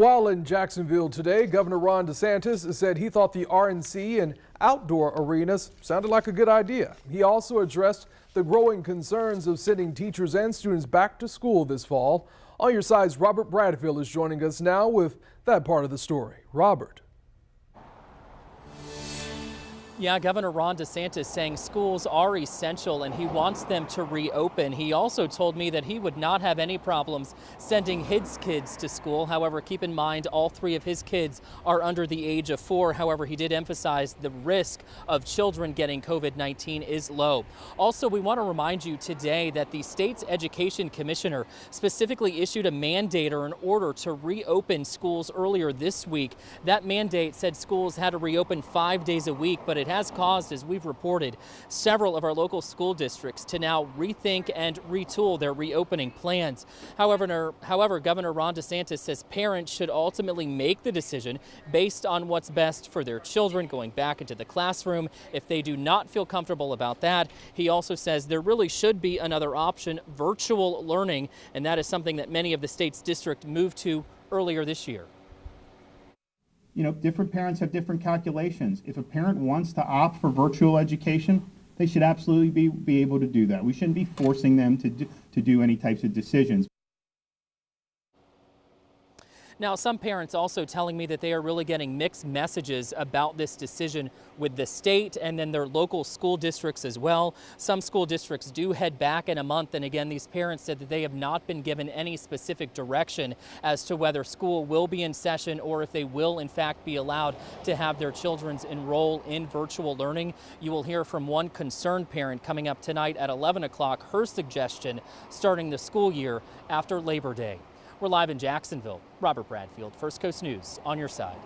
While in Jacksonville today, Governor Ron DeSantis said he thought the RNC and outdoor arenas sounded like a good idea. He also addressed the growing concerns of sending teachers and students back to school this fall. On Your Side's Robert Bradfield is joining us now with that part of the story. Robert. Yeah, Governor Ron DeSantis saying schools are essential and he wants them to reopen. He also told me that he would not have any problems sending his kids to school. However, keep in mind all three of his kids are under the age of 4. However, he did emphasize the risk of children getting COVID-19 is low. Also, we want to remind you today that the state's education commissioner specifically issued a mandate or an order to reopen schools earlier this week. That mandate said schools had to reopen 5 days a week, but it has caused, as we've reported, several of our local school districts to now rethink and retool their reopening plans. However, Governor Ron DeSantis says parents should ultimately make the decision based on what's best for their children going back into the classroom. If they do not feel comfortable about that, he also says there really should be another option, virtual learning, and that is something that many of the state's districts moved to earlier this year. You know, different parents have different calculations. If a parent wants to opt for virtual education, they should absolutely be able to do that. We shouldn't be forcing them to do any types of decisions. Now, some parents also telling me that they are really getting mixed messages about this decision with the state and then their local school districts as well. Some school districts do head back in a month, and again, these parents said that they have not been given any specific direction as to whether school will be in session or if they will in fact be allowed to have their children enroll in virtual learning. You will hear from one concerned parent coming up tonight at 11 o'clock, her suggestion starting the school year after Labor Day. We're live in Jacksonville. Robert Bradfield, First Coast News, on your side.